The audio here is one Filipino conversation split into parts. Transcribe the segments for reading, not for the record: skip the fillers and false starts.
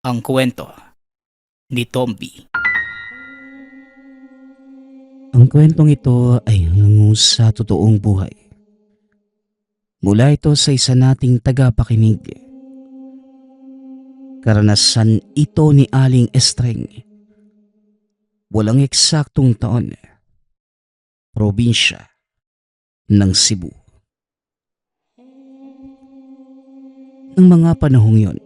Ang kwento ni Tomby. Ang kwentong ito ay hango sa totoong buhay. Mula ito sa isa nating tagapakinig. Karanasan ito ni Aling Estreng. Walang eksaktong taon. Probinsya ng Cebu. Ng mga panahong yon,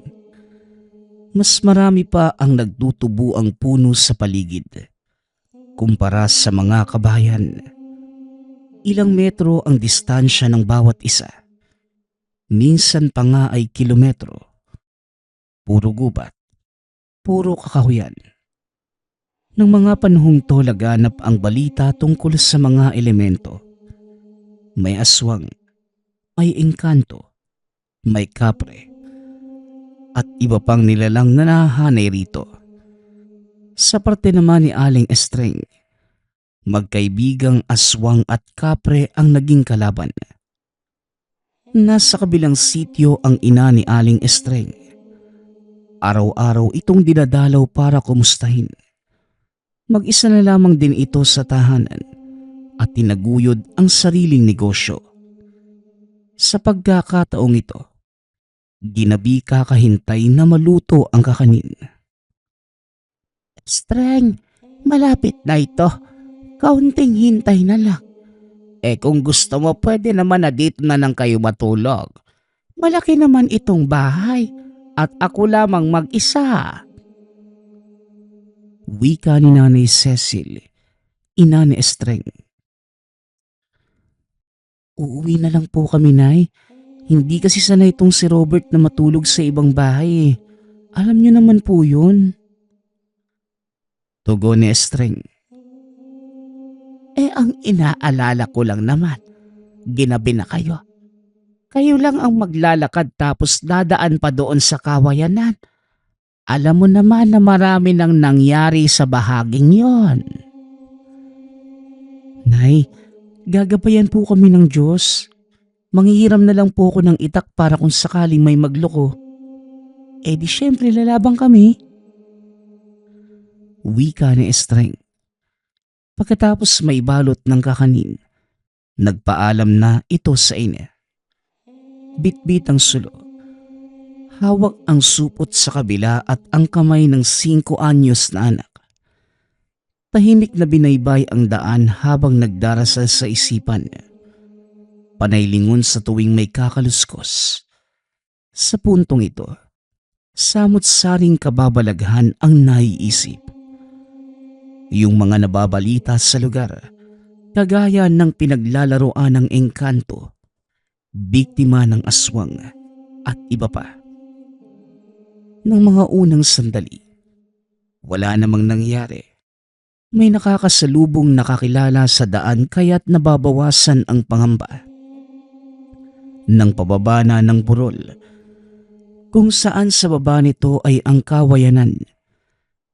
mas marami pa ang nagtutubo ang puno sa paligid kumpara sa mga kabayan. Ilang metro ang distansya ng bawat isa. Minsan pa nga ay kilometro. Puro gubat, puro kakahuyan. Nang mga panahong to laganap ang balita tungkol sa mga elemento. May aswang, may engkanto, may kapre, at iba pang nilalang na nahanay rito. Sa parte naman ni Aling Estreng, magkaibigang aswang at kapre ang naging kalaban. Nasa kabilang sityo ang ina ni Aling Estreng. Araw-araw itong dinadalaw para kumustahin. Mag-isa na lamang din ito sa tahanan at tinaguyod ang sariling negosyo. Sa pagkakataong ito, ginabi kakahintay na maluto ang kakanin. Streng, malapit na ito. Kaunting hintay na lang. Kung gusto mo, pwede naman na dito na lang kayo matulog. Malaki naman itong bahay at ako lamang mag-isa. Wika ni Nanay Cecil, ina ni Estreng. Uuwi na lang po kami, Nay. Hindi kasi sanay itong si Robert na matulog sa ibang bahay. Alam niyo naman po yun. Tugon ni Estreng. Ang inaalala ko lang naman, ginabi na kayo. Kayo lang ang maglalakad tapos dadaan pa doon sa kawayanan. Alam mo naman na marami nang nangyari sa bahaging yon. Nay, gagabayan po kami ng Diyos. Manghihiram na lang po ako ng itak para kung sakaling may magloko. Di syempre lalabang kami. Wika ni Estreng. Pagkatapos may balot ng kakanin, nagpaalam na ito sa ina. Bitbit ang sulo. Hawak ang supot sa kabila at ang kamay ng 5 anyos na anak. Tahimik na binaybay ang daan habang nagdarasal sa isipan. Panaylingon sa tuwing may kakaluskos. Sa puntong ito, samot-saring kababalaghan ang naiisip. Yung mga nababalita sa lugar, kagaya ng pinaglalaroan ng engkanto, biktima ng aswang at iba pa. Nang mga unang sandali, wala namang nangyari. May nakakasalubong nakakilala sa daan kaya't nababawasan ang pangamba. Nang pababa na ng burol, kung saan sa baba nito ay ang kawayanan,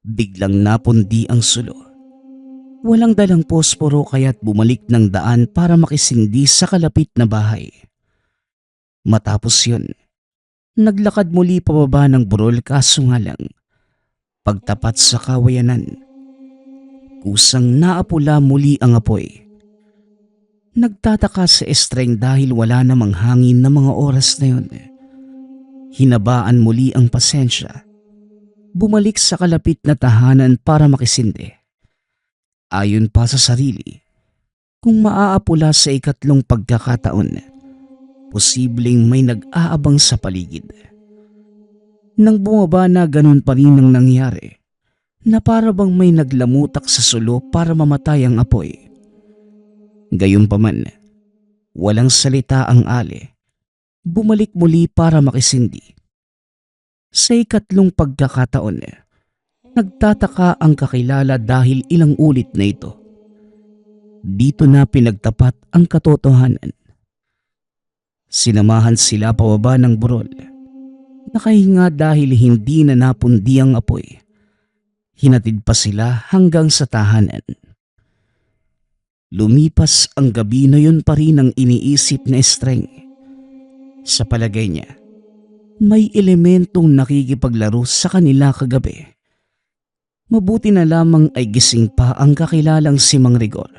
biglang napundi ang sulo. Walang dalang posporo kaya't bumalik ng daan para makisindi sa kalapit na bahay. Matapos yun, naglakad muli pababa ng burol kaso nga lang, pagtapat sa kawayanan, kusang naapula muli ang apoy. Nagtataka si Estreng dahil wala namang hangin na mga oras na yun. Hinabaan muli ang pasensya. Bumalik sa kalapit na tahanan para makisindi. Ayon pa sa sarili, kung maaapula sa ikatlong pagkakataon, posibleng may nag-aabang sa paligid. Nang bumaba na ganun pa rin ang nangyari, na para bang may naglamutak sa sulo para mamatay ang apoy. Gayunpaman, walang salita ang ale. Bumalik muli para makisindi. Sa ikatlong pagkakataon, nagtataka ang kakilala dahil ilang ulit na ito. Dito na pinagtapat ang katotohanan. Sinamahan sila pababa ng burol. Nakahinga dahil hindi na napundi ang apoy. Hinatid pa sila hanggang sa tahanan. Lumipas ang gabi na yun pa rin ang iniisip na Estreng. Sa palagay niya, may elementong nakikipaglaro sa kanila kagabi. Mabuti na lamang ay gising pa ang kakilalang si Mang Rigor,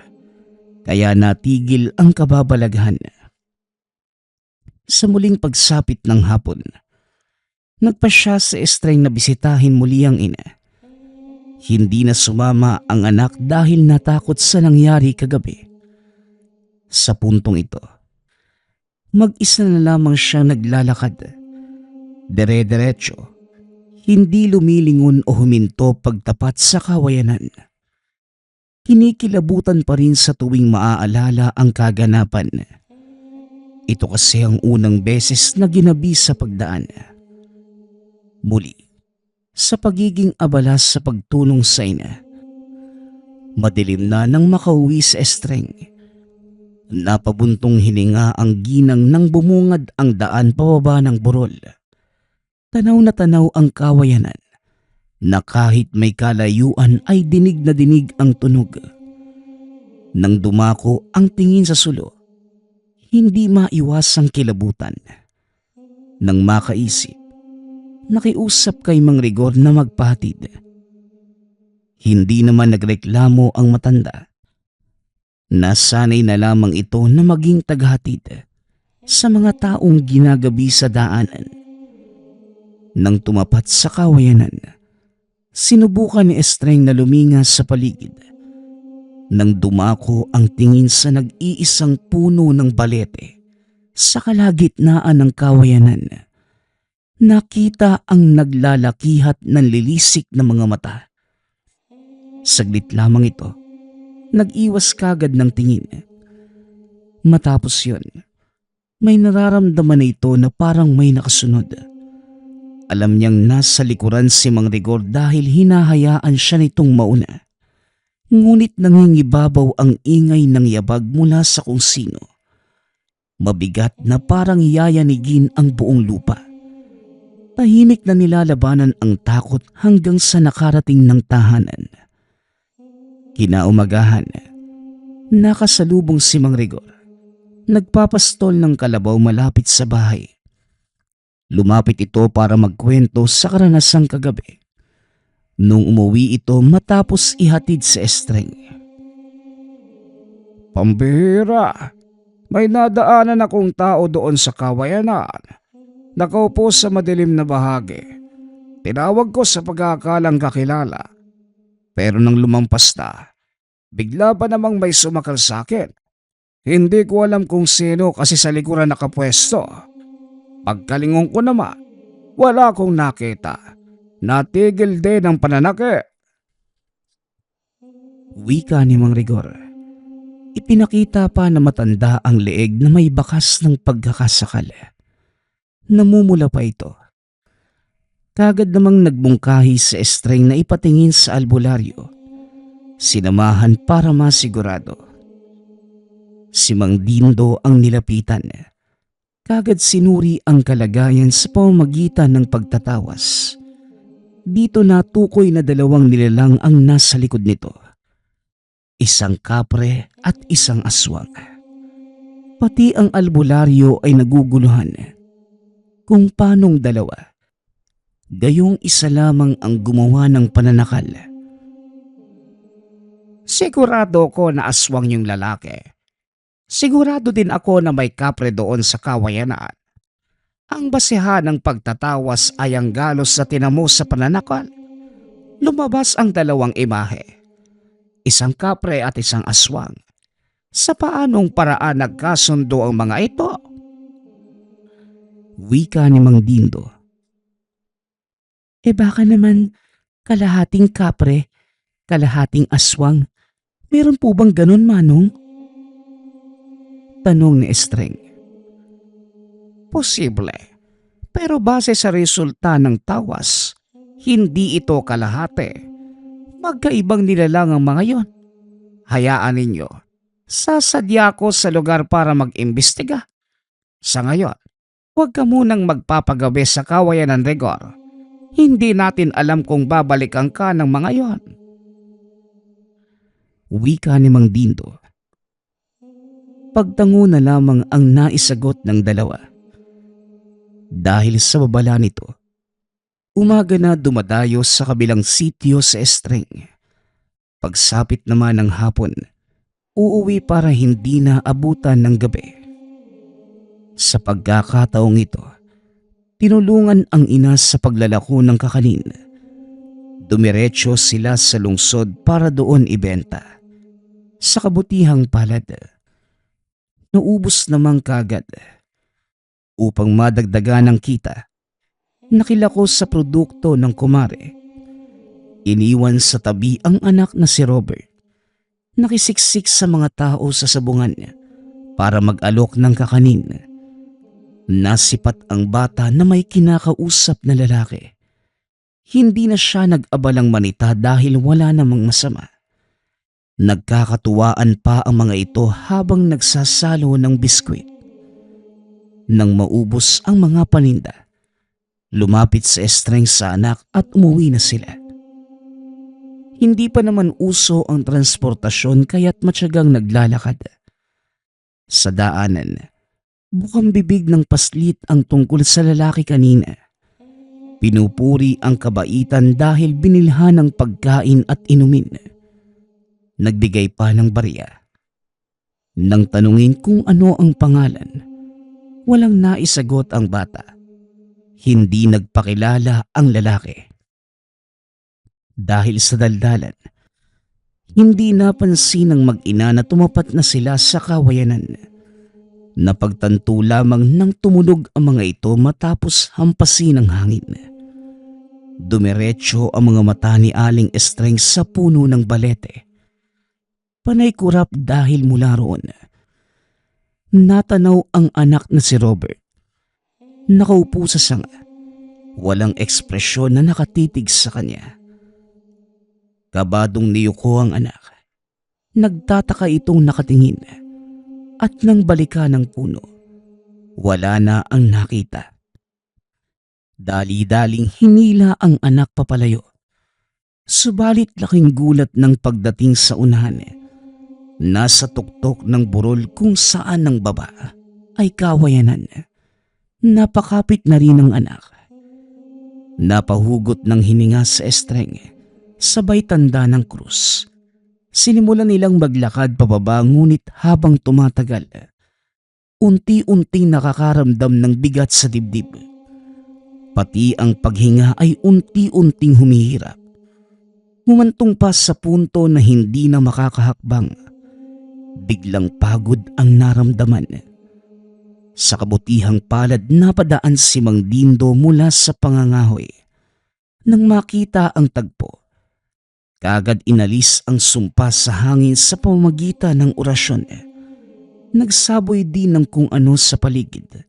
kaya natigil ang kababalaghan. Sa muling pagsapit ng hapon, nagpa siya sa Estreng na bisitahin muli ang ina. Hindi na sumama ang anak dahil natakot sa nangyari kagabi. Sa puntong ito, mag-isa na lamang siya naglalakad. Dire-diretso, hindi lumilingon o huminto pagtapat sa kawayanan. Kinikilabutan pa rin sa tuwing maaalala ang kaganapan. Ito kasi ang unang beses na ginabi sa pagdaan. Muli, sa pagiging abala sa pagtulong sa ina, madilim na nang makauwi sa Estreng. Napabuntong hininga ang ginang nang bumungad ang daan pababa ng burol. Tanaw na tanaw ang kawayanan na kahit may kalayuan ay dinig na dinig ang tunog. Nang dumako ang tingin sa sulo, hindi maiwasang kilabutan. Nang makaisip, nakiusap kay Mang Rigor na magpahatid. Hindi naman nagreklamo ang matanda. Nasanay na lamang ito na maging tagahatid sa mga taong ginagabi sa daanan. Nang tumapat sa kawayanan, sinubukan ni Estreng na luminga sa paligid. Nang dumako ang tingin sa nag-iisang puno ng balete sa kalagitnaan ng kawayanan, nakita ang naglalakihat ng lilisik na mga mata. Saglit lamang ito, nag-iwas kagad ng tingin. Matapos yun, may nararamdaman na ito na parang may nakasunod. Alam niyang nasa likuran si Mang Rigor dahil hinahayaan siya nitong mauna. Ngunit nangingibabaw ang ingay ng yabag mula sa kung sino. Mabigat na parang yayanigin ang buong lupa. Tahimik na nilalabanan ang takot hanggang sa nakarating ng tahanan. Kinaumagahan, nakasalubong si Mang Rigor. Nagpapastol ng kalabaw malapit sa bahay. Lumapit ito para magkwento sa karanasang kagabi. Nung umuwi ito matapos ihatid sa Estreng. Pambihira, may nadaanan akong tao doon sa kawayanan. Nakaupo sa madilim na bahagi. Tinawag ko sa pagkakalang kakilala. Pero nang lumampas na, bigla pa namang may sumakal sa akin. Hindi ko alam kung sino kasi sa likuran nakapwesto. Pagkalingon ko naman, wala akong nakita. Natigil din ang pananakit. Wika ni Mang Rigor. Ipinakita pa na matanda ang leeg na may bakas ng pagkakasakal. Namumula pa ito. Kagad namang nagbungkahi sa Estreng na ipatingin sa albularyo. Sinamahan para masigurado. Si Mang Dindo ang nilapitan. Kagad sinuri ang kalagayan sa pamamagitan ng pagtatawas. Dito natukoy na dalawang nilalang ang nasa likod nito. Isang kapre at isang aswang. Pati ang albularyo ay naguguluhan. Kung paanong dalawa, gayong isa lamang ang gumawa ng pananakal. Sigurado ko na aswang yung lalaki. Sigurado din ako na may kapre doon sa kawayanan. Ang basehan ng pagtatawas ay ang galos sa tinamo sa pananakal. Lumabas ang dalawang imahe. Isang kapre at isang aswang. Sa paanong paraan nagkasundo ang mga ito? Wika ni Mang Dindo. Baka naman kalahating kapre, kalahating aswang. Meron po bang ganun, Manong? Tanong ni Estreng. Posible. Pero base sa resulta ng tawas, hindi ito kalahati. Magkaibang nilalang ang mga yon. Hayaan ninyo. Sasadya ko sa lugar para mag-imbestiga. Sa ngayon, huwag ka munang magpapagabi sa kawayanan, Rigor. Hindi natin alam kung babalikan ka ng mga yon. Wika ni Mang Dindo. Pagtango na lamang ang naisagot ng dalawa. Dahil sa babala nito, umaga na dumadayo sa kabilang sitio sa Estreng. Pagsapit naman ng hapon, uuwi para hindi na abutan ng gabi. Sa pagkakataong ito, tinulungan ang ina sa paglalako ng kakanin. Dumiretso sila sa lungsod para doon ibenta. Sa kabutihang palad, naubos namang kagad. Upang madagdagan ng kita, nakilako sa produkto ng kumare. Iniwan sa tabi ang anak na si Robert. Nakisiksik sa mga tao sa sabungan para mag-alok ng kakanin. Nasipat ang bata na may kinakausap na lalaki. Hindi na siya nag-abalang manita dahil wala namang masama. Nagkakatuwaan pa ang mga ito habang nagsasalo ng biskwit. Nang maubos ang mga paninda, lumapit sa Estreng sa anak at umuwi na sila. Hindi pa naman uso ang transportasyon kaya't matyagang naglalakad. Sa daanan, bukang bibig ng paslit ang tungkol sa lalaki kanina. Pinupuri ang kabaitan dahil binilhan ng pagkain at inumin. Nagbigay pa ng barya. Nang tanungin kung ano ang pangalan, walang naisagot ang bata. Hindi nagpakilala ang lalaki. Dahil sa daldalan, hindi napansin ng mag-ina na tumapat na sila sa kawayanan. Napagtanto lamang nang tumunog ang mga ito matapos hampasin ng hangin. Dumiretso ang mga mata ni Aling Estreng sa puno ng balete. Panay kurap dahil mula roon, natanaw ang anak na si Robert. Nakaupo sa sanga, walang ekspresyon na nakatitig sa kanya. Kabadong niyuko ang anak. Nagtataka itong nakatingin at nang balikan ng puno, wala na ang nakita. Dali-daling hinila ang anak papalayo. Subalit laking gulat ng pagdating sa unahan. Nasa tuktok ng burol kung saan ang baba ay kawayanan. Napakapit na rin ang anak. Napahugot ng hininga sa Estreng, sabay tanda ng krus. Sinimulan nilang maglakad pababa ngunit habang tumatagal, unti-unting nakakaramdam ng bigat sa dibdib. Pati ang paghinga ay unti-unting humihirap. Humantong pa sa punto na hindi na makakahakbang. Biglang pagod ang naramdaman. Sa kabutihang palad napadaan si Mang Dindo mula sa pangangahoy. Nang makita ang tagpo, kaagad inalis ang sumpa sa hangin sa pamamagitan ng orasyon. Nagsaboy din ng kung ano sa paligid.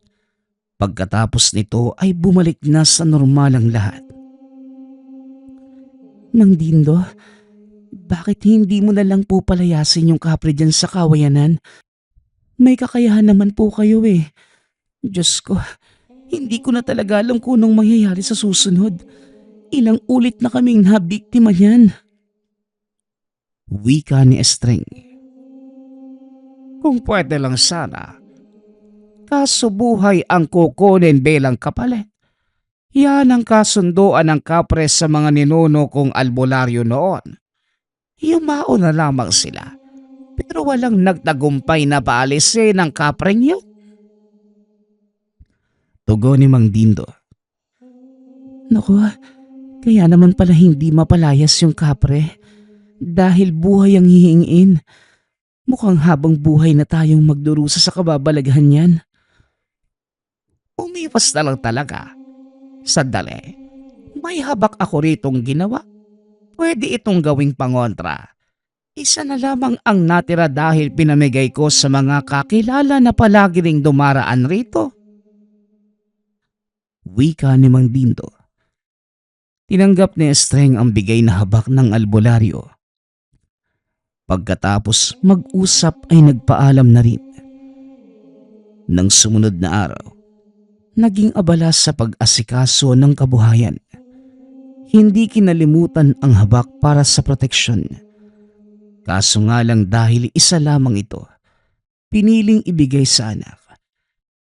Pagkatapos nito ay bumalik na sa normal ang lahat. Mang Dindo, bakit hindi mo na lang po palayasin yung kapre dyan sa kawayanan? May kakayahan naman po kayo eh. Diyos ko, hindi ko na talaga alam kung anong mangyayari sa susunod. Ilang ulit na kaming nabiktima niyan. Wika ni Estreng. Kung pwede lang sana. Kaso buhay ang kukunin bilang kapalit. Yan ang kasunduan ng kapre sa mga ninuno kong albularyo noon. Yumao na lamang sila. Pero walang nagtagumpay na paalisin ng kapreng yun. Tugon ni Mang Dindo. Naku, kaya naman pala hindi mapalayas yung kapre. Dahil buhay ang hihingin. Mukhang habang buhay na tayong magdurusa sa kababalaghan yan. Umiwas na lang talaga. Sandali, may habak ako ritong ginawa. Pwede itong gawing pangontra. Isa na lamang ang natira dahil pinamigay ko sa mga kakilala na palagi ring dumaraan rito. Wika ni Mang Dindo. Tinanggap ni Estreng ang bigay na habak ng albularyo. Pagkatapos mag-usap ay nagpaalam na rin. Nang sumunod na araw, naging abala sa pag-asikaso ng kabuhayan. Hindi kinalimutan ang habak para sa proteksyon. Kaso nga lang dahil isa lamang ito, piniling ibigay sa anak.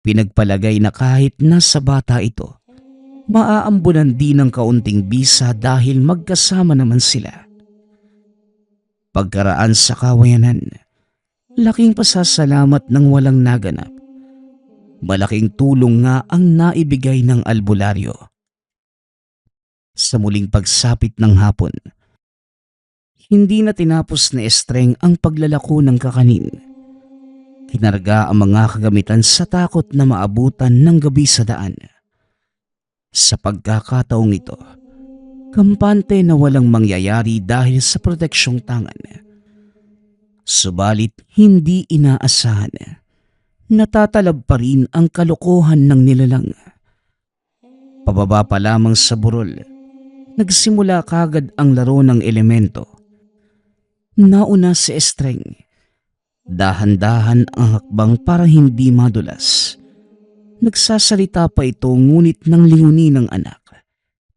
Pinagpalagay na kahit nasa bata ito, maaambunan din ng kaunting bisa dahil magkasama naman sila. Pagkaraan sa kawayanan, laking pasasalamat ng walang naganap. Malaking tulong nga ang naibigay ng albularyo. Sa muling pagsapit ng hapon, hindi na tinapos ni Estreng ang paglalako ng kakanin. Kinarga ang mga kagamitan sa takot na maabutan ng gabi sa daan. Sa pagkakataong ito, kampante na walang mangyayari dahil sa proteksyong tangan. Subalit hindi inaasahan. Natatalab pa rin ang kalokohan ng nilalang. Pababa pa lamang sa burol, nagsimula kagad ang laro ng elemento. Nauna si Estreng. Dahan-dahan ang hakbang para hindi madulas. Nagsasalita pa ito ngunit nang lingunin ng anak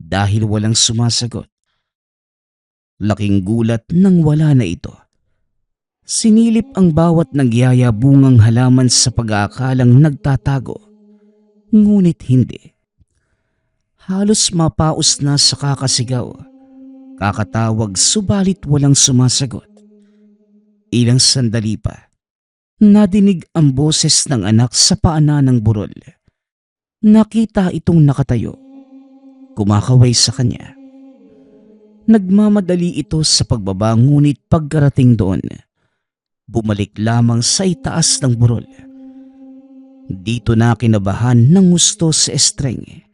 dahil walang sumasagot. Laking gulat nang wala na ito. Sinilip ang bawat nagyayabungang halaman sa pag-aakalang nagtatago. Ngunit hindi. Halos mapaus na sa kakasigaw. Kakatawag subalit walang sumasagot. Ilang sandali pa, nadinig ang boses ng anak sa paanan ng burol. Nakita itong nakatayo. Kumakaway sa kanya. Nagmamadali ito sa pagbaba ngunit pagkarating doon, bumalik lamang sa itaas ng burol. Dito na kinabahan ng gusto si Estreng.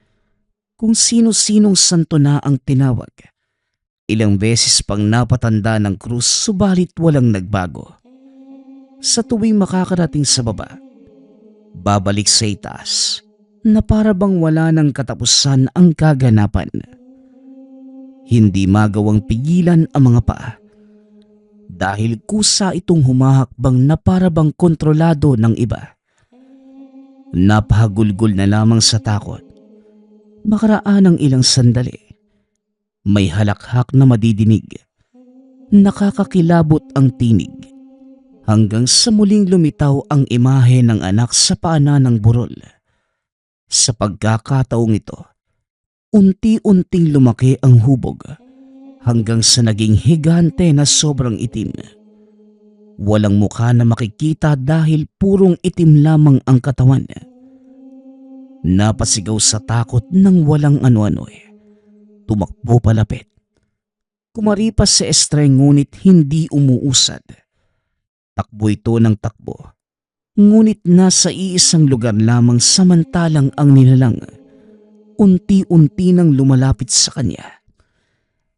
Kung sino-sinong santo na ang tinawag. Ilang beses pang napatanda ng krus subalit walang nagbago. Sa tuwing makakarating sa baba, babalik sa itaas na para bang wala ng katapusan ang kaganapan. Hindi magawang pigilan ang mga paa dahil kusa itong humahakbang na para bang kontrolado ng iba. Napahagulgol na lamang sa takot. Makaraan ng ilang sandali. May halakhak na madidinig. Nakakakilabot ang tinig. Hanggang sa muling lumitaw ang imahe ng anak sa paanan ng burol. Sa pagkakataong ito, unti-unting lumaki ang hubog hanggang sa naging higante na sobrang itim. Walang mukha na makikita dahil purong itim lamang ang katawan. Napasigaw sa takot ng walang ano-ano. Tumakbo palapit. Kumaripas si Estreng ngunit hindi umuusad. Takbo ito ng takbo. Ngunit nasa iisang lugar lamang samantalang ang nilalang unti-unti nang lumalapit sa kanya.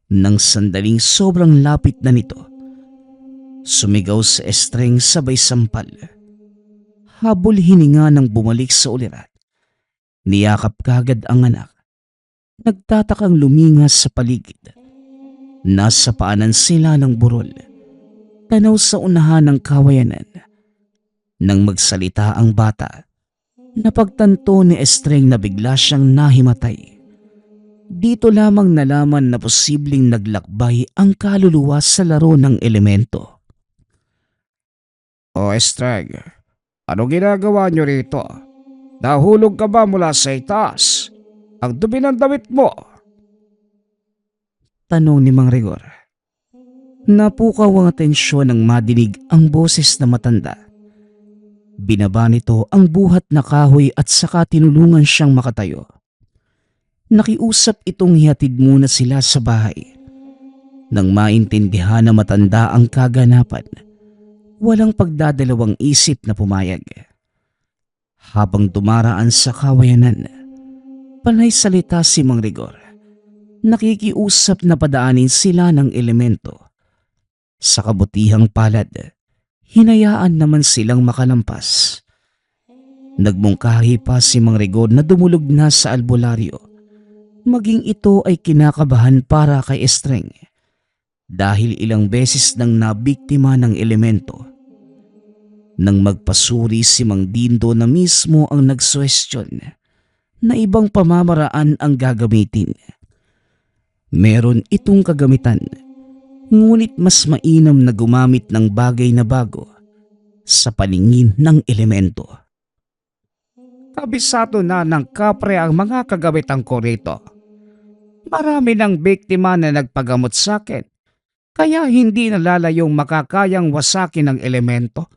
Nang sandaling sobrang lapit na nito, sumigaw si Estreng sabay sampal. Habol hininga nang bumalik sa ulirat. Niyakap kagad ang anak. Nagtatakang lumingas sa paligid. Nasa paanan sila ng burol. Tanaw sa unahan ng kawayanan. Nang magsalita ang bata, napagtanto ni Estreng na bigla siyang nahimatay. Dito lamang nalaman na posibleng naglakbay ang kaluluwa sa laro ng elemento. O Estreng, ano ginagawa niyo rito? Nahulog ka ba mula sa itaas? Ang dumi ng damit mo. Tanong ni Mang Rigor. Napukaw ang atensyon ng madinig ang boses na matanda. Binaba nito ang buhat na kahoy at saka tinulungan siyang makatayo. Nakiusap itong hihatid muna sila sa bahay. Nang maintindihan na matanda ang kaganapan, walang pagdadalawang isip na pumayag. Habang dumaraan sa kawayanan, panay salita si Mang Rigor. Nakikiusap na padaanin sila ng elemento. Sa kabutihang palad, hinayaan naman silang makalampas. Nagmungkahi pa si Mang Rigor na dumulog na sa albularyo. Maging ito ay kinakabahan para kay Estreng dahil ilang beses nang nabiktima ng elemento. Nang magpasuri si Mang Dindo na mismo ang nagsuwestyon na ibang pamamaraan ang gagamitin. Meron itong kagamitan, ngunit mas mainam na gumamit ng bagay na bago sa paningin ng elemento. Kabisado na ng kapre ang mga kagamitang ko rito. Marami ng biktima na nagpagamot sa akin, kaya hindi nalalayong makakayang wasakin ng elemento.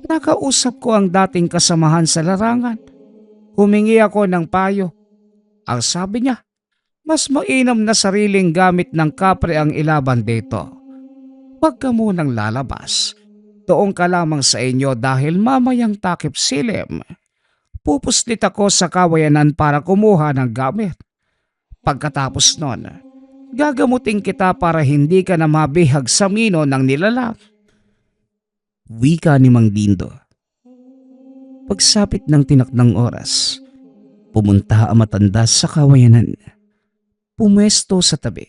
Nakausap ko ang dating kasamahan sa larangan. Humingi ako ng payo. Ang sabi niya, mas mainam na sariling gamit ng kapre ang ilaban dito. Huwag ka munang lalabas. Doon ka lamang sa inyo dahil mamayang takip silim. Pupuslit ako sa kawayanan para kumuha ng gamit. Pagkatapos nun, gagamutin kita para hindi ka na mabihag sa mino ng nilalang. Wika ni Mang Dindo. Pagsapit ng tinakdang oras, pumunta ang matanda sa kawayanan. Pumwesto sa tabi.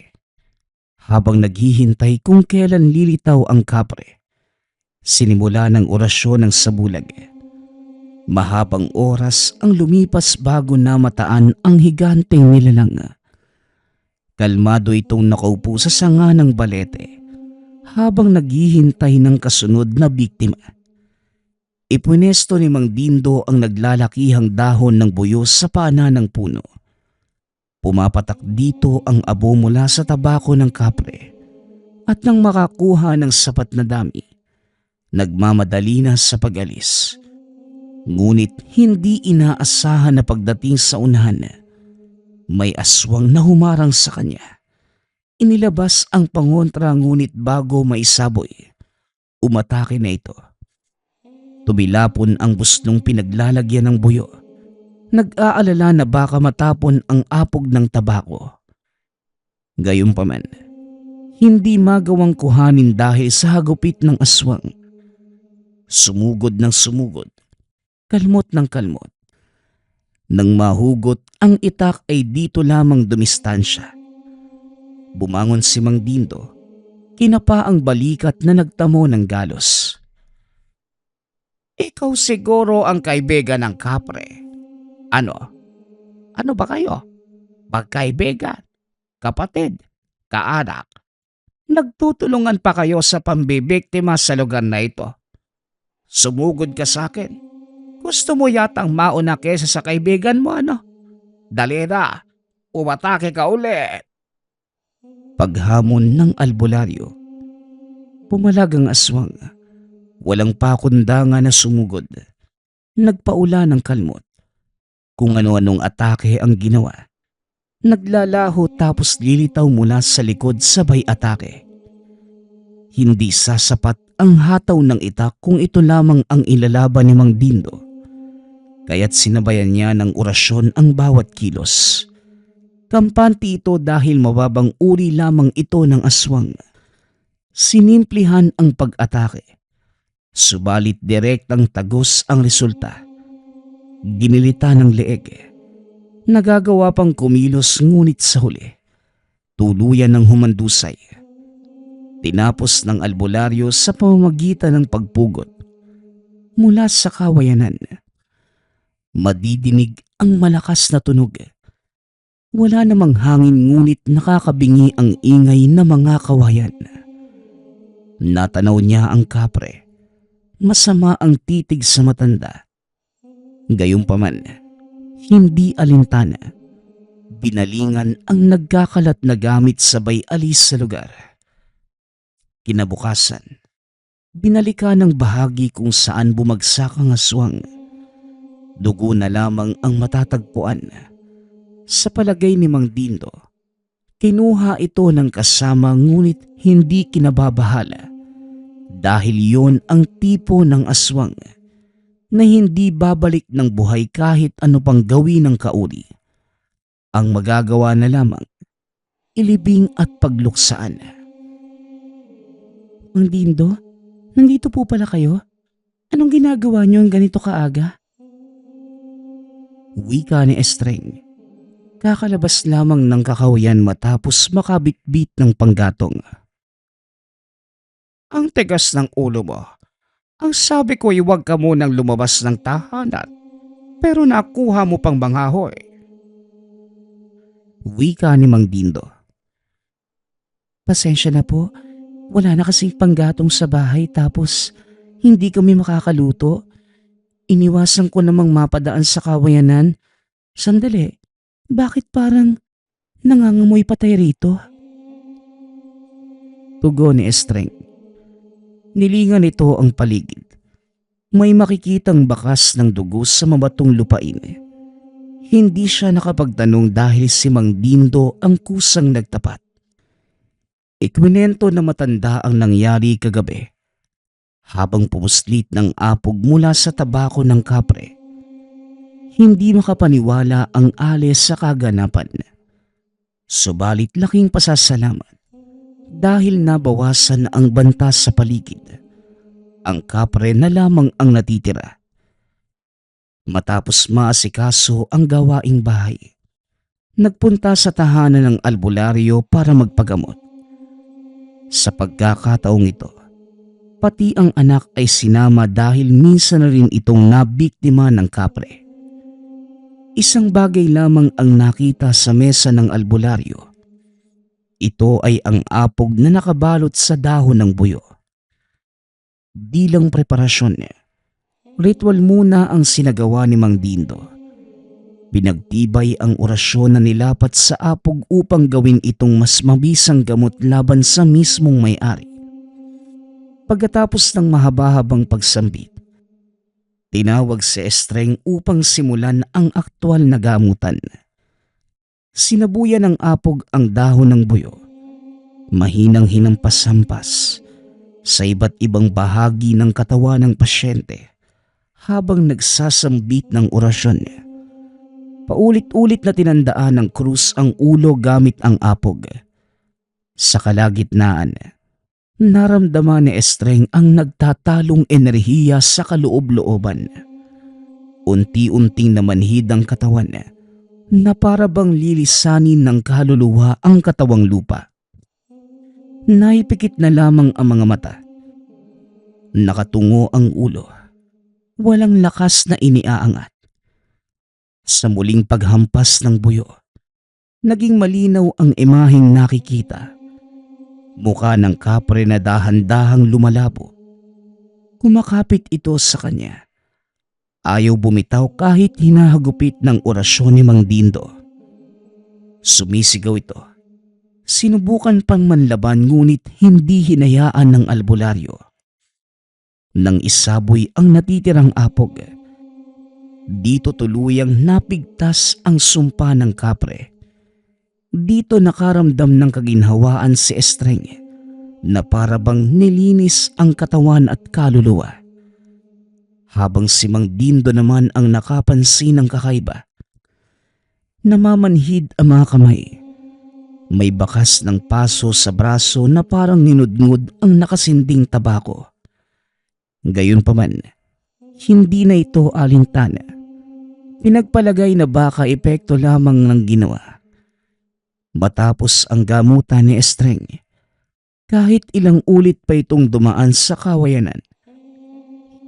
Habang naghihintay kung kailan lilitaw ang kapre, sinimula ng orasyon ng sabulag. Mahabang oras ang lumipas bago na mataan ang higanteng nilalang. Kalmado itong nakaupo sa sanga ng balete habang naghihintay ng kasunod na biktima. Ipunesto ni Mang Dindo ang naglalakihang dahon ng buyo sa pana ng puno. Pumapatak dito ang abo mula sa tabako ng kapre at nang makakuha ng sapat na dami, nagmamadali na sa pag-alis. Ngunit hindi inaasahan na pagdating sa unahan, may aswang na humarang sa kanya. Inilabas ang pangontra ngunit bago maisaboy, umatake na ito. Tubilapon ang busnong pinaglalagyan ng buyo. Nag-aalala na baka matapon ang apog ng tabako. Gayunpaman, hindi magawang kuhanin dahil sa hagupit ng aswang. Sumugod ng sumugod, kalmot ng kalmot. Nang mahugot ang itak ay dito lamang dumistansya. Bumangon si Mang Dindo, kinapa ang balikat na nagtamo ng galos. Ikaw siguro ang kaibigan ng kapre. Ano? Ano ba kayo? Magkaibigan? Kapatid? Kaanak? Nagtutulungan pa kayo sa pambibiktima sa lugar na ito? Sumugod ka sa akin. Gusto mo yatang mauna kesa sa kaibigan mo, ano? Dali na, umatake ka ulit. Paghamon ng albularyo, pumalag ang aswang. Walang pakundangan na sumugod. Nagpaula ng kalmot. Kung ano-anong atake ang ginawa. Naglalaho tapos lilitaw mula sa likod sabay atake. Hindi sasapat ang hataw ng itak kung ito lamang ang ilalaban ni Mang Dindo. Kaya't sinabayan niya ng orasyon ang bawat kilos. Kampante ito dahil mababang uri lamang ito ng aswang. Sinimplihan ang pag-atake. Subalit direktang tagos ang resulta. Ginilita ng leeg. Nagagawa pang kumilos ngunit sa huli, tuluyan ng humandusay. Tinapos ng albularyo sa pamamagitan ng pagpugot. Mula sa kawayanan, madidinig ang malakas na tunog. Wala namang hangin ngunit nakakabingi ang ingay ng mga kawayan. Natanaw niya ang kapre. Masama ang titig sa matanda. Gayunpaman, hindi alintana. Binalingan ang nagkakalat na gamit sabay alis sa lugar. Kinabukasan, binalikan ng bahagi kung saan bumagsak ang aswang. Dugo na lamang ang matatagpuan. Sa palagay ni Mang Dindo, kinuha ito ng kasama ngunit hindi kinababahala dahil yon ang tipo ng aswang na hindi babalik ng buhay kahit ano pang gawin ng kauri. Ang magagawa na lamang, ilibing at pagluksaan. Mang Dindo, nandito po pala kayo? Anong ginagawa niyo ang ganito kaaga? Wika ni Estreng. Kakalabas lamang ng kakawayan matapos makabitbit ng panggatong. Ang tigas ng ulo mo. Ang sabi ko ay huwag ka munang lumabas ng tahanan. Pero nakuha mo pang manghahoy. Wika ni Mang Dindo. Pasensya na po. Wala na kasing panggatong sa bahay tapos hindi kami makakaluto. Iniwasan ko namang mapadaan sa kawayanan. Sandali, bakit parang nangangamoy patay rito? Tugon ni Estreng. Nilingan nito ang paligid. May makikitang bakas ng dugo sa mabatong lupain. Hindi siya nakapagtanong dahil si Mang Dindo ang kusang nagtapat. Ikwinento na matanda ang nangyari kagabi. Habang pumuslit ng apog mula sa tabako ng kapre, hindi makapaniwala ang Ales sa kaganapan. Subalit laking pasasalamat dahil nabawasan ang banta sa paligid. Ang kapre na lamang ang natitira. Matapos maasikaso ang gawaing bahay, nagpunta sa tahanan ng albularyo para magpagamot. Sa pagkakataong ito, pati ang anak ay sinama dahil minsan na rin itong nabiktima ng kapre. Isang bagay lamang ang nakita sa mesa ng albularyo. Ito ay ang apog na nakabalot sa dahon ng buyo. Bilang preparasyon, ritual muna ang sinagawa ni Mang Dindo. Pinagtibay ang orasyon na nilapat sa apog upang gawin itong mas mabisang gamot laban sa mismong may-ari. Pagkatapos ng mahaba-habang pagsambit, tinawag si Estreng upang simulan ang aktwal na gamutan. Sinabuyan ng apog ang dahon ng buyo. Mahinang hinampas-hampas sa iba't ibang bahagi ng katawan ng pasyente habang nagsasambit ng orasyon. Paulit-ulit na tinandaan ng krus ang ulo gamit ang apog. Sa kalagitnaan, naramdaman ni Estreng ang nagtatalong enerhiya sa kaloob-looban. Unti-unting namanhid ang katawan na para bang lilisanin ng kaluluwa ang katawang lupa. Naipikit na lamang ang mga mata. Nakatungo ang ulo. Walang lakas na iniaangat. Sa muling paghampas ng buyo, naging malinaw ang imaheng nakikita. Mukha ng kapre na dahan-dahang lumalabo. Kumakapit ito sa kanya. Ayaw bumitaw kahit hinahagupit ng orasyon ni Mang Dindo. Sumisigaw ito. Sinubukan pang manlaban ngunit hindi hinayaan ng albularyo. Nang isaboy ang natitirang apog, dito tuluyang napigtas ang sumpa ng kapre. Dito nakaramdam ng kaginhawaan si Estreng na para bang nilinis ang katawan at kaluluwa. Habang si Mang Dindo naman ang nakapansin ng kakaiba. Namamanhid ang mga kamay. May bakas ng paso sa braso na parang ninudngod ang nakasinding tabako. Gayunpaman, hindi na ito alintana. Pinagpalagay na baka epekto lamang ng ginawa. Matapos ang gamutan ni Estreng, kahit ilang ulit pa itong dumaan sa kawayanan,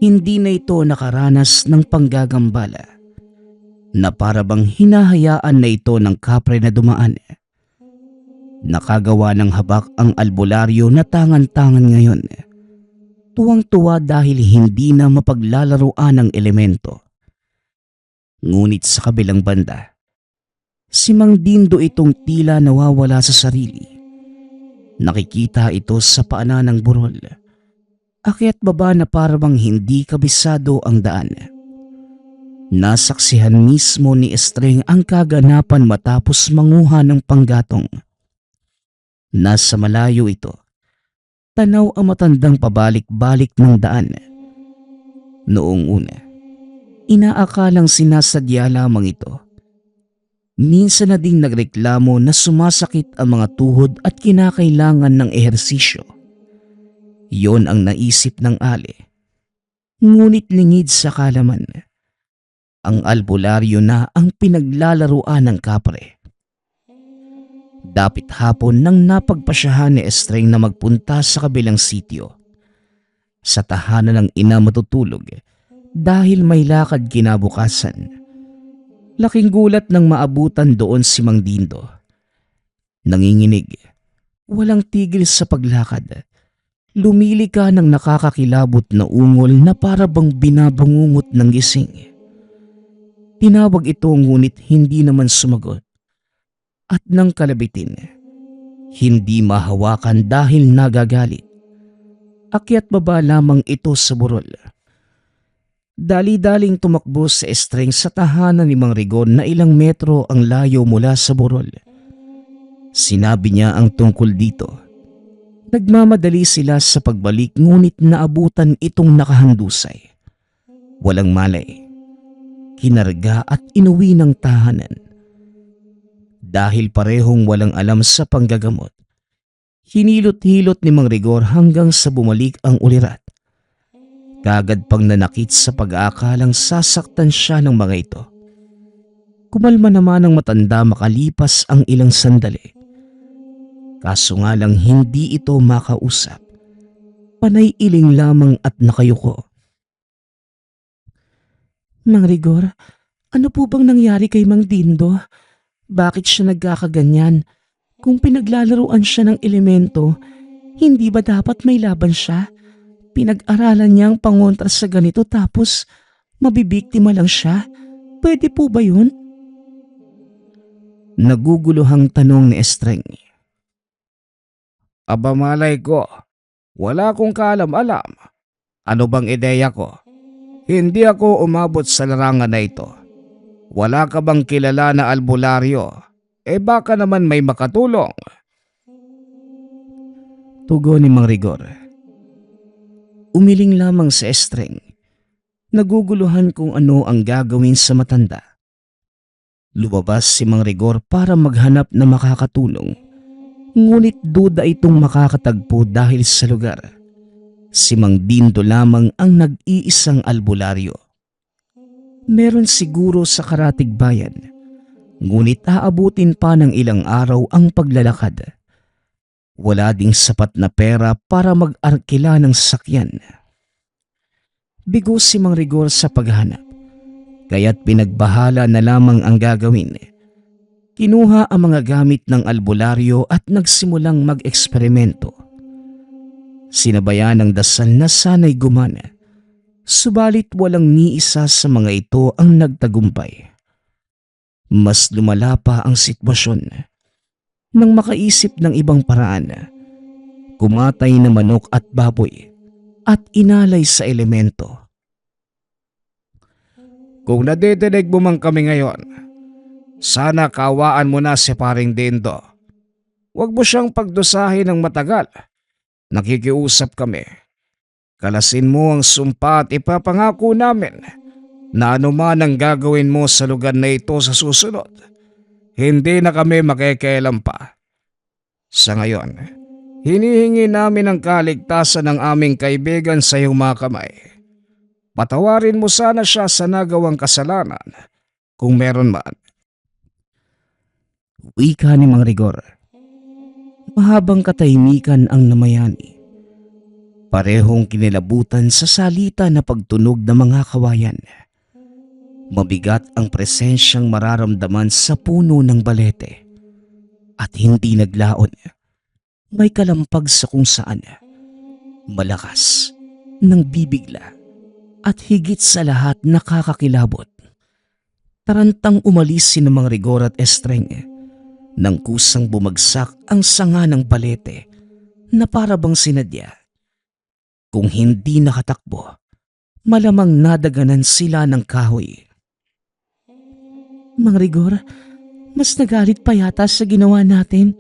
hindi na ito nakaranas ng panggagambala na para bang hinahayaan na ito ng kapre na dumaan. Nakagawa ng habak ang albularyo na tangan-tangan ngayon. Tuwang-tuwa dahil hindi na mapaglalaruan ng elemento. Ngunit sa kabilang banda, si Mang Dindo itong tila nawawala sa sarili. Nakikita ito sa paanan ng burol. Akyat baba na para bang hindi kabisado ang daan. Nasaksihan mismo ni Estreng ang kaganapan matapos manguha ng panggatong. Nasa malayo ito, tanaw ang matandang pabalik-balik ng daan. Noong una, inaakalang sinasadya lamang ito. Minsan na ding nagreklamo na sumasakit ang mga tuhod at kinakailangan ng ehersisyo. Yon ang naisip ng ale. Ngunit lingid sa kalaman, ang albularyo na ang pinaglalaruan ng kapre. Dapit hapon nang napagpasyahan ni Estreng na magpunta sa kabilang sitio. Sa tahanan ng ina matutulog dahil may lakad kinabukasan. Laking gulat nang maabutan doon si Mang Dindo. Nanginginig, walang tigil sa paglakad. Lumili ka ng nakakakilabot na ungol na para bang binabangungot ng gising. Tinawag ito ngunit hindi naman sumagot. At nang kalabitin, hindi mahawakan dahil nagagalit. Akyat baba lamang ito sa burol. Dali-daling tumakbo sa estreng sa tahanan ni Mang Rigon na ilang metro ang layo mula sa burol. Sinabi niya ang tungkol dito. Nagmamadali sila sa pagbalik ngunit naabutan itong nakahandusay. Walang malay. Kinarga at inuwi ng tahanan. Dahil parehong walang alam sa panggagamot, hinilot-hilot ni Mang Rigor hanggang sa bumalik ang ulirat. Kagad pang nanakit sa pag-aakalang sasaktan siya ng mga ito. Kumalma naman ang matanda makalipas ang ilang sandali. Kaso nga lang hindi ito makausap. Panay iling lamang at nakayuko. Mang Rigor, ano po bang nangyari kay Mang Dindo? Bakit siya nagkakaganyan? Kung pinaglalaruan siya ng elemento, hindi ba dapat may laban siya? Pinag-aralan niya ang pangontra sa ganito tapos mabibiktima lang siya? Pwede po ba yun? Naguguluhang tanong ni Estreng. Aba malay ko, wala akong kaalam-alam. Ano bang ideya ko? Hindi ako umabot sa larangan na ito. Wala ka bang kilala na albularyo? Baka naman may makatulong. Tugon ni Mang Rigor. Umiling lamang sa Estreng. Naguguluhan kung ano ang gagawin sa matanda. Lumabas si Mang Rigor para maghanap na makakatulong. Ngunit duda itong makakatagpo dahil sa lugar. Si Mang Dindo lamang ang nag-iisang albularyo. Meron siguro sa Karatig Bayan, ngunit aabutin pa ng ilang araw ang paglalakad. Wala ding sapat na pera para mag-arkila ng sasakyan. Bigo si Mang Rigor sa paghanap, kaya't pinagbahala na lamang ang gagawin. Kinuha ang mga gamit ng albularyo at nagsimulang mag-eksperimento. Sinabayan ng dasal na sana'y gumana, subalit walang ni isa sa mga ito ang nagtagumpay. Mas lumala pa ang sitwasyon. Nang makaisip ng ibang paraan, kumatay na manok at baboy at inalay sa elemento. Kung nadidinig mo man kami ngayon, sana kaawaan mo na si Paring Dindo. Huwag mo siyang pagdusahin ng matagal. Nakikiusap kami. Kalasin mo ang sumpa at ipapangako namin na anuman ang gagawin mo sa lugar na ito sa susunod, hindi na kami makikialam pa. Sa ngayon, hinihingi namin ang kaligtasan ng aming kaibigan sa iyong mga kamay. Patawarin mo sana siya sa nagawang kasalanan, kung meron man. Wika ni Mang Rigor. Mahabang katahimikan ang namayani. Parehong kinilabutan sa salita na pagtunog ng mga kawayan. Mabigat ang presensyang mararamdaman sa puno ng balete. At hindi naglaon. May kalampag sa kung saan. Malakas, nang bibigla, at higit sa lahat nakakakilabot. Tarantang umalis si Mang Rigor at Estreng. Nang kusang bumagsak ang sanga ng balete na para bang sinadya. Kung hindi nakatakbo, malamang nadaganan sila ng kahoy. Mang Rigor, mas nagalit pa yata sa ginawa natin.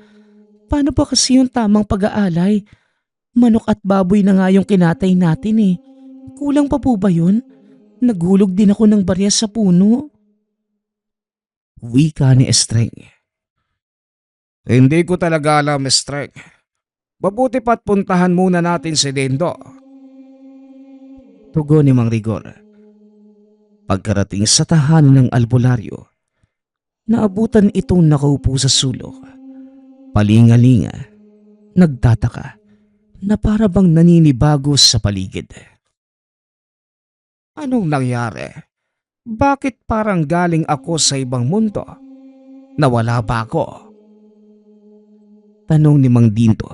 Paano pa kasi yung tamang pag-aalay? Manok at baboy na nga yung kinatay natin eh. Kulang pa po ba yun? Naghulog din ako ng barya sa puno. Wika ni Estreng. Hindi ko talaga alam, Estreng. Mabuti pa't puntahan muna natin si Dindo. Tugon ni Mang Rigor. Pagkarating sa tahanan ng albularyo, naabutan itong nakaupo sa sulok. Palingalinga, nagtataka, na para bang naninibago sa paligid. Anong nangyari? Bakit parang galing ako sa ibang mundo? Nawala ba ako? Tanong ni Mang Dindo.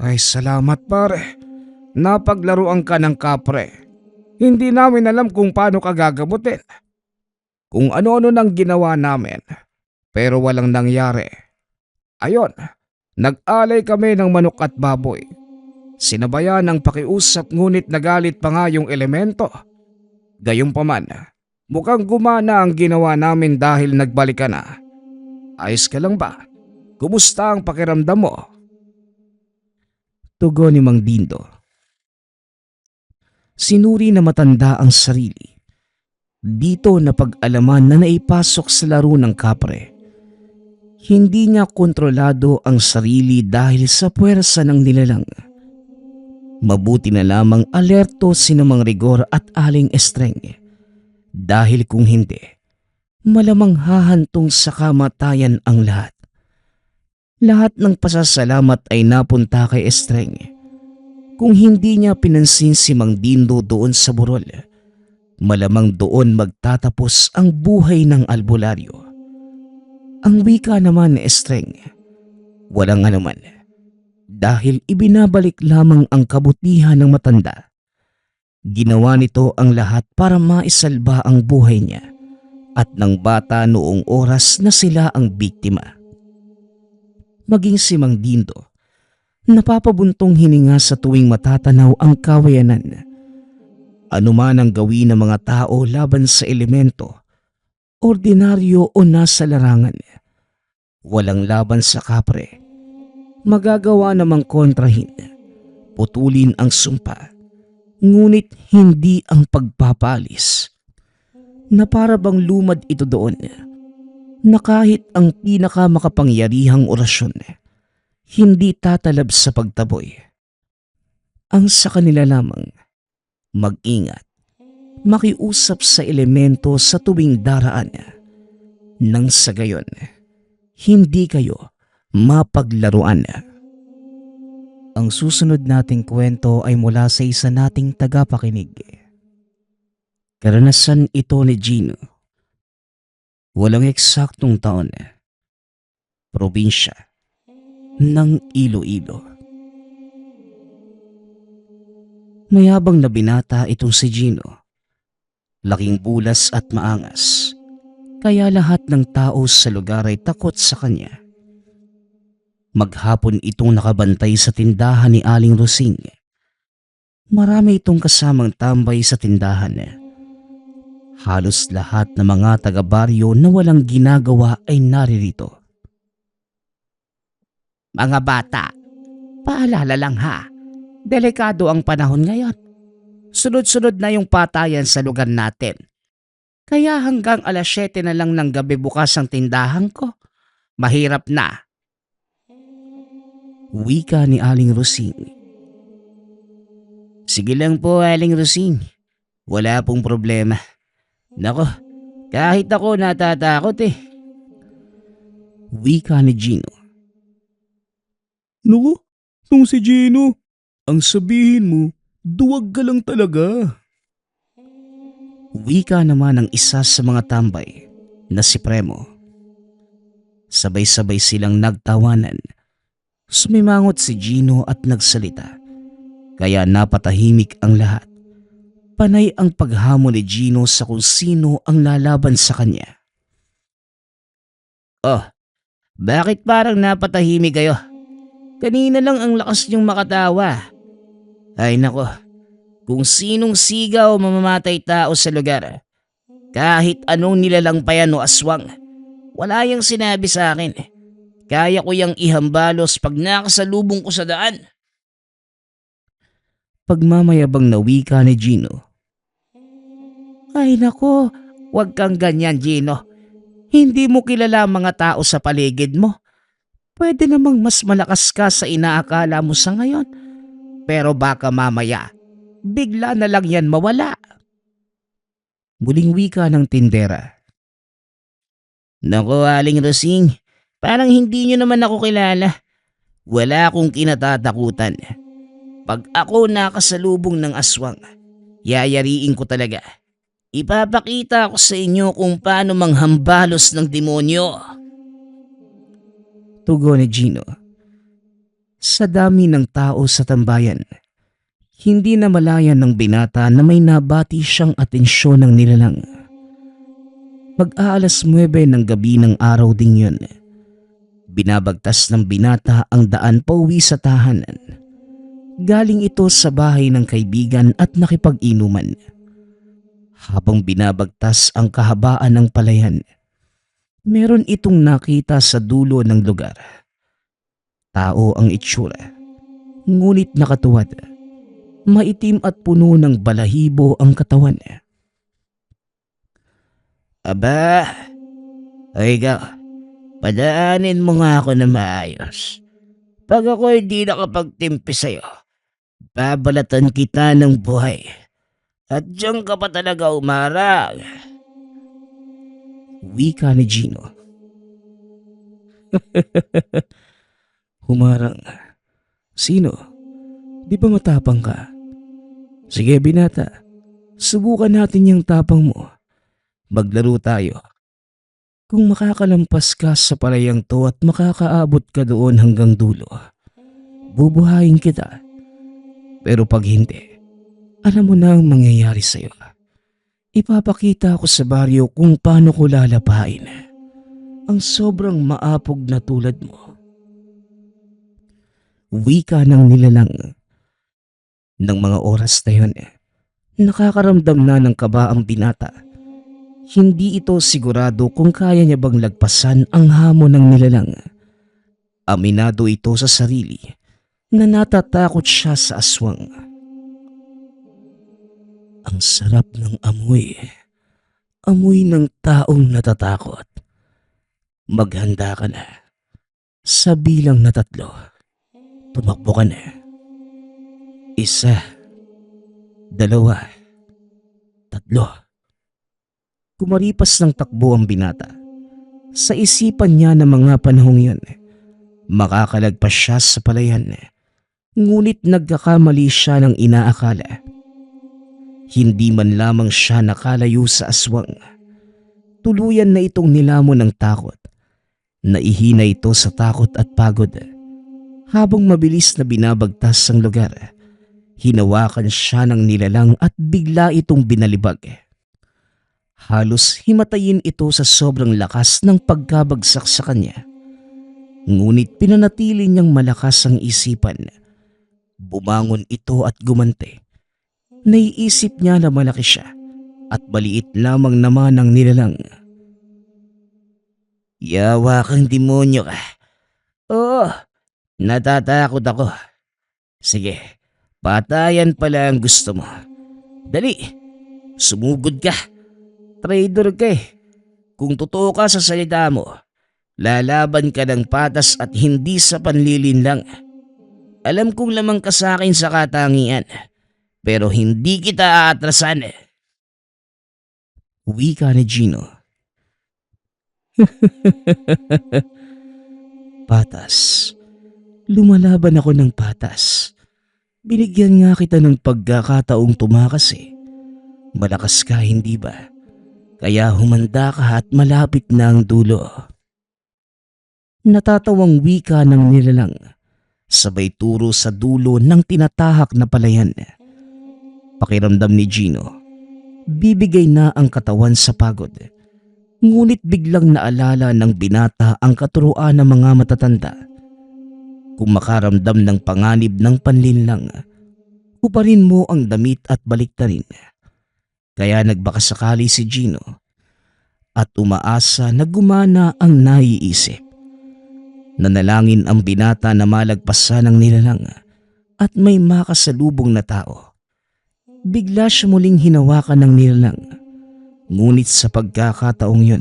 Ay salamat pare. Napaglaruan ka ng kapre. Hindi namin alam kung paano ka gagamutin. Kung ano-ano nang ginawa namin. Pero walang nangyari. Ayon, nag-alay kami ng manok at baboy. Sinabayan ng pakiusap ngunit nagalit pa nga yung elemento. Gayunpaman, mukhang gumana ang ginawa namin dahil nagbalikan na. Ayos ka lang ba? Kumusta ang pakiramdam mo? Tugon ni Mang Dindo. Sinuri na matanda ang sarili. Dito na pag-alaman na naipasok sa laro ng kapre. Hindi niya kontrolado ang sarili dahil sa puwersa ng nilalang. Mabuti na lamang alerto si Mang Rigor at Aling Estreng. Dahil kung hindi, malamang hahantong sa kamatayan ang lahat. Lahat ng pasasalamat ay napunta kay Estreng. Kung hindi niya pinansin si Mang Dindo doon sa burol, malamang doon magtatapos ang buhay ng albularyo. Ang wika naman ni Estreng, walang anuman, dahil ibinabalik lamang ang kabutihan ng matanda. Ginawa nito ang lahat para maisalba ang buhay niya at ng bata noong oras na sila ang biktima. Maging si Mang Dindo, napapabuntong hininga sa tuwing matatanaw ang kawayanan. Ano man ang gawin ng mga tao laban sa elemento, ordinaryo o nasa larangan, walang laban sa kapre. Magagawa namang kontrahin, putulin ang sumpa, ngunit hindi ang pagpapalis. Na para bang lumad ito doon, na kahit ang pinakamakapangyarihang orasyon, hindi tatalab sa pagtaboy. Ang sa kanila lamang, mag-ingat, makiusap sa elemento sa tuwing daraan, nang sa gayon, hindi kayo mapaglaruan. Ang susunod nating kwento ay mula sa isa nating tagapakinig. Karanasan ito ni Gino. Walang eksaktong taon. Probinsya ng Iloilo. Mayabang na binata itong si Gino. Laking bulas at maangas. Kaya lahat ng tao sa lugar ay takot sa kanya. Maghapon itong nakabantay sa tindahan ni Aling Rosing. Marami itong kasamang tambay sa tindahan. Halos lahat ng mga taga-baryo na walang ginagawa ay naririto. Mga bata, paalala lang ha. Delikado ang panahon ngayon. Sunod-sunod na yung patayan sa lugar natin. Kaya hanggang 7:00 na lang ng gabi bukas ang tindahan ko. Mahirap na. Wika ni Aling Rosing. Sige lang po, Aling Rosing. Wala pong problema. Nako, kahit ako natatakot eh. Wika ni Gino. Naku, nung si Gino, ang sabihin mo, duwag ka lang talaga. Wika naman ng isa sa mga tambay na si Premo. Sabay-sabay silang nagtawanan. Sumimangot si Gino at nagsalita. Kaya napatahimik ang lahat. Panay ang paghamon ni Gino sa kung sino ang lalaban sa kanya. Oh, bakit parang napatahimik kayo? Kanina lang ang lakas niyong makatawa. Ay nako, kung sinong sigaw o mamamatay tao sa lugar, kahit anong nilalang pa yan o aswang, wala yang sinabi sa akin. Kaya ko yang ihambalos pag nakasalubong ko sa daan. Pagmamayabang na wika ni Gino. Ay nako, huwag kang ganyan, Gino. Hindi mo kilala ang mga tao sa paligid mo. Pwede namang mas malakas ka sa inaakala mo sa ngayon. Pero baka mamaya, bigla na lang yan mawala. Muling wika ng tindera. Naku, Aling Rosing, parang hindi nyo naman ako kilala. Wala akong kinatatakutan. Pag ako nakasalubong ng aswang, yayariin ko talaga. Ipapakita ko sa inyo kung paano manghambalos ng demonyo. Tugon ni Gino. Sa dami ng tao sa tambayan, hindi na malaya ng binata na may nabati siyang atensyon ng nilalang. Mag-aalas 9 ng gabi ng araw ding yun, binabagtas ng binata ang daan pauwi sa tahanan. Galing ito sa bahay ng kaibigan at nakipag-inuman. Habang binabagtas ang kahabaan ng palayan, meron itong nakita sa dulo ng lugar. Tao ang itsura, ngunit nakatuwad. Maitim at puno ng balahibo ang katawan. Aba, o ikaw, padaanin mo nga ako na maayos. Pag ako hindi nakapagtimpi sa'yo, babalatan kita ng buhay. At diyan ka pa talaga umarag. Wika ni Gino. Humarang. Sino? Di ba matapang ka? Sige binata, subukan natin yung tapang mo. Maglaro tayo. Kung makakalampas ka sa palayang to at makakaabot ka doon hanggang dulo, bubuhayin kita. Pero pag hindi, alam mo na ang mangyayari sa'yo. Ipapakita ko sa baryo kung paano ko lalapain ang sobrang maapog na tulad mo. Wika ng nilalang. Nang mga oras na yun, nakakaramdam na ng kaba ang binata. Hindi ito sigurado kung kaya niya bang lagpasan ang hamon ng nilalang. Aminado ito sa sarili na natatakot siya sa aswang. Ang sarap ng amoy. Amoy ng taong natatakot. Maghanda ka na. Sa bilang na 3, tumakbo ka na. 1, 2, 3. Kumaripas ng takbo ang binata. Sa isipan niya na mga panahong yun, makakalagpas siya sa palayan. Ngunit nagkakamali siya ng inaakala. Hindi man lamang siya nakalayo sa aswang. Tuluyan na itong nilamon ng takot. Naihina ito sa takot at pagod. Habang mabilis na binabagtas ang lugar, hinawakan siya ng nilalang at bigla itong binalibag. Halos himatayin ito sa sobrang lakas ng pagkabagsak sa kanya. Ngunit pinanatili niyang malakas ang isipan. Bumangon ito at gumante. Naiisip niya na malaki siya at maliit lamang naman ang nilalang. Yawa kang demonyo ka. Oo, natatakot ako. Sige, patayan pala ang gusto mo. Dali, sumugod ka. Traitor ka eh. Kung totoo ka sa salita mo, lalaban ka ng patas at hindi sa panlilinlang. Alam kong lamang ka sa akin sa katangian, pero hindi kita aatrasan. Wika ni Gino. Patas. Lumalaban ako ng patas. Binigyan nga kita ng pagkakataong tumakas eh. Malakas ka, hindi ba? Kaya humanda ka at malapit na ang dulo. Natatawang wika ng nilalang. Sabay turo sa dulo ng tinatahak na palayan. Pakiramdam ni Gino, bibigay na ang katawan sa pagod. Ngunit biglang naalala ng binata ang katuruan ng mga matatanda. Kung makaramdam ng panganib ng panlinlang, hubarin mo ang damit at baliktarin. Kaya nagbakasakali si Gino at umaasa na gumana ang naiisip. Nanalangin ang binata na malagpasan ng nilalang at may makasalubong na tao. Bigla siya muling hinawakan ng nilalang. Ngunit sa pagkakataong yun,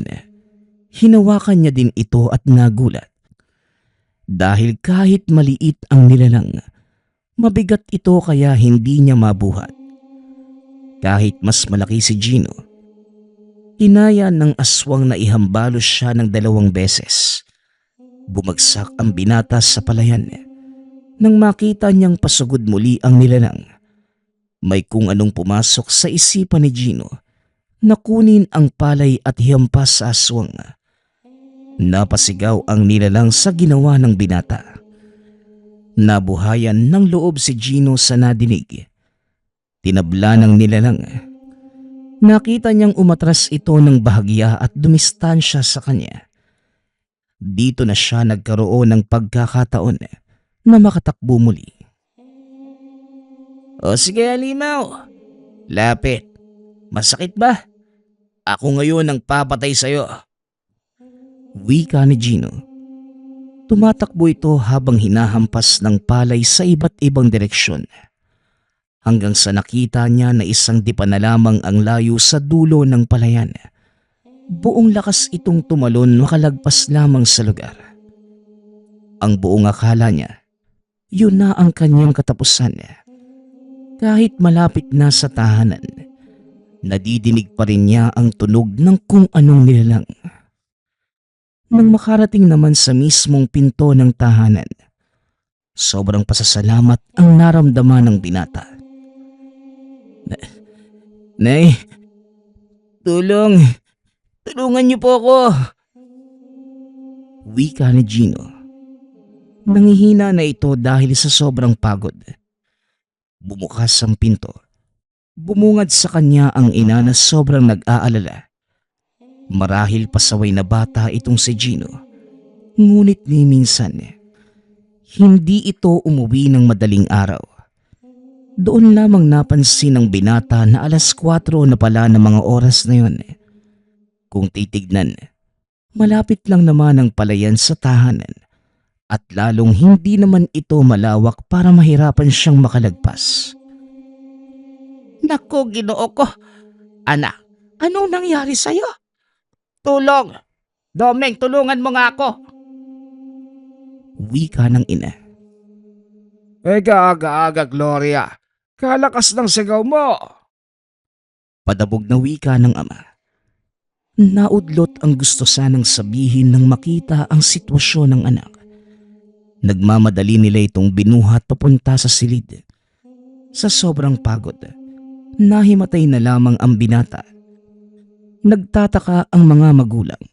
hinawakan niya din ito at nagulat. Dahil kahit maliit ang nilalang, mabigat ito kaya hindi niya mabuhat. Kahit mas malaki si Gino, inaya ng aswang na ihambalos siya ng 2 beses. Bumagsak ang binata sa palayan. Nang makita niyang pasugod muli ang nilalang, may kung anong pumasok sa isipan ni Gino na kunin ang palay at hihampas sa aswang. Napasigaw ang nilalang sa ginawa ng binata. Napasigaw ang nilalang sa ginawa ng binata. Nabuhayan ng loob si Gino sa nadinig. Tinabla ng nilalang. Nakita niyang umatras ito ng bahagya at dumistansya sa kanya. Dito na siya nagkaroon ng pagkakataon na makatakbo muli. O sige, Halimaw. Lapit. Masakit ba? Ako ngayon ang papatay sa'yo. Wika ni Gino. Tumatakbo ito habang hinahampas ng palay sa iba't ibang direksyon. Hanggang sa nakita niya na isang dipa na lamang ang layo sa dulo ng palayan. Buong lakas itong tumalon makalagpas lamang sa lugar. Ang buong akala niya, yun na ang kanyang katapusan. Kahit malapit na sa tahanan, nadidinig pa rin niya ang tunog ng kung anong nilalang. Nang makarating naman sa mismong pinto ng tahanan, sobrang pasasalamat ang naramdaman ng binata. Nay, tulungan niyo po ako. Wika ni Gino. Nangihina na ito dahil sa sobrang pagod. Bumukas ang pinto. Bumungad sa kanya ang ina na sobrang nag-aalala. Marahil pasaway na bata itong si Gino. Ngunit ni minsan, hindi ito umuwi ng madaling araw. Doon lamang napansin ng binata na 4:00 na pala ng mga oras na yun. Kung titignan, malapit lang naman ang palayan sa tahanan at lalong hindi naman ito malawak para mahirapan siyang makalagpas. Naku, Ginoo ko. Anak, anong nangyari sa'yo? Tulong! Domeng, tulungan mo nga ako. Wika ng ina. Aga-aga, Gloria. Kalakas ng sigaw mo. Padabog na wika ng ama. Naudlot ang gusto sanang sabihin nang makita ang sitwasyon ng anak. Nagmamadali nila itong binuhat papunta sa silid. Sa sobrang pagod, nahimatay na lamang ang binata. Nagtataka ang mga magulang.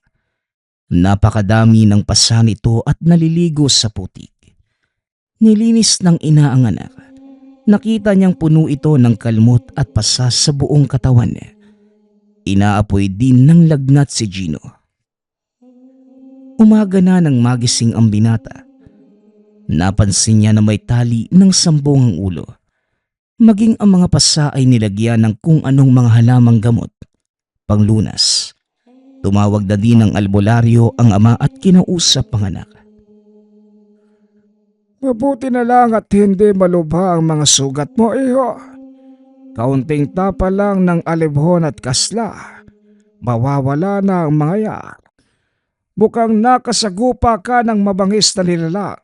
Napakadami ng pasa nito at naliligo sa putik. Nilinis ng ina ang anak. Nakita niyang puno ito ng kalmot at pasa sa buong katawan. Inaapoy din ng lagnat si Gino. Umaga na nang magising ang binata. Napansin niya na may tali ng sambong ang ulo. Maging ang mga pasa ay nilagyan ng kung anong mga halamang gamot. Panglunas. Tumawag na din ng albularyo ang ama at kinausap ang anak. Mabuti na lang at hindi malubha ang mga sugat mo, iho. Kaunting tapa lang ng alibhon at kasla. Mawawala na ang mga yan. Bukang nakasagupa ka ng mabangis na nilalang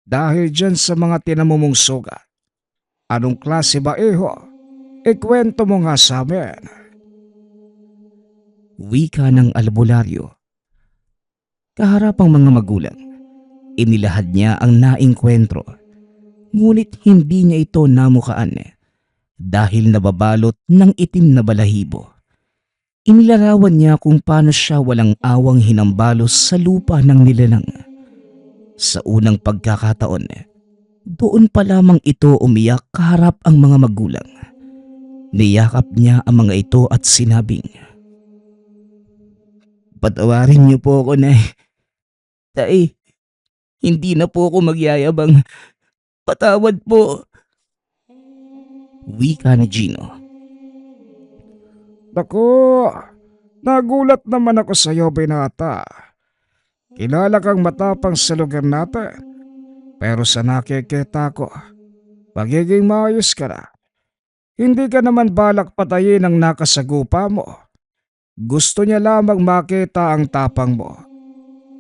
dahil dyan sa mga tinamumong sugat. Anong klase ba, iho? Ikwento mo nga sa amin. Wika ng albularyo. Kaharapang mga magulang, inilahad niya ang naengkwentro. Ngunit hindi niya ito namukaan dahil nababalot ng itim na balahibo. Inilarawan niya kung paano siya walang awang hinambalos sa lupa ng nilalang. Sa unang pagkakataon, doon pa lamang ito umiyak kaharap ang mga magulang. Niyakap niya ang mga ito at sinabing, "Patawarin niyo po ako, Nay. Tay, hindi na po ako magyayabang. Patawad po." Wika ni Gino. Naku, nagulat naman ako sa iyo, binata. Kilala kang matapang sa lugar natin. Pero sa nakikita ko, magiging maayos ka na. Hindi ka naman balak patayin ang nakasagupa mo. Gusto niya lamang makita ang tapang mo.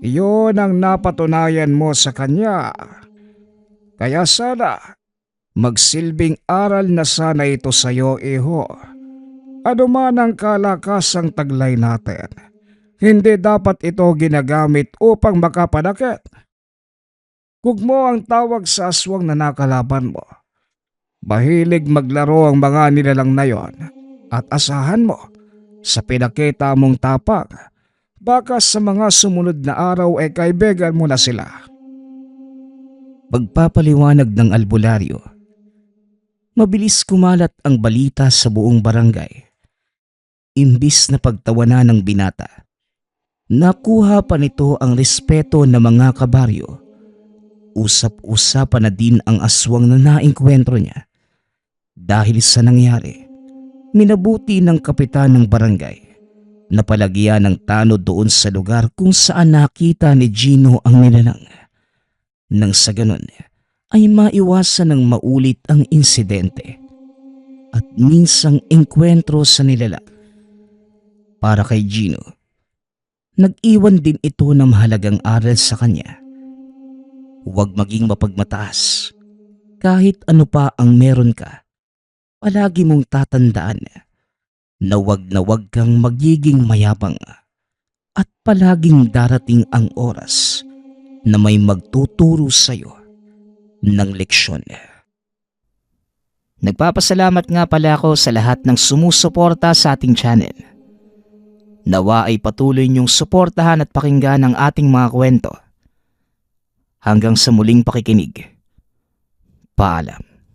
Iyon ang napatunayan mo sa kanya. Kaya sana, magsilbing aral na sana ito sa iyo, iho. Ano man ang kalakasang taglay natin, hindi dapat ito ginagamit upang makapanakit. Huwag mo ang tawag sa aswang na nakalaban mo. Mahilig maglaro ang mga nilalang na yon at asahan mo sa pinakita mong tapang, baka sa mga sumunod na araw ay kaibigan mo na sila. Pagpapaliwanag ng albularyo, mabilis kumalat ang balita sa buong barangay. Imbis na pagtawanan ng binata, nakuha pa nito ang respeto ng mga kabaryo. Usap-usapan na din ang aswang na naengkwentro niya. Dahil sa nangyari, minabuti ng kapitan ng barangay na palagyan ng tanod doon sa lugar kung saan nakita ni Gino ang nilalang. Nang sa ganun ay maiwasan ng maulit ang insidente at minsang engkwentro sa nilalang. Para kay Gino, nag-iwan din ito ng mahalagang aral sa kanya. Huwag maging mapagmataas. Kahit ano pa ang meron ka, palagi mong tatandaan na wag kang magiging mayabang at palaging darating ang oras na may magtuturo sa'yo ng leksyon. Nagpapasalamat nga pala ako sa lahat ng sumusuporta sa ating channel. Nawa ay patuloy niyong suportahan at pakinggan ang ating mga kwento. Hanggang sa muling pakikinig. Paalam.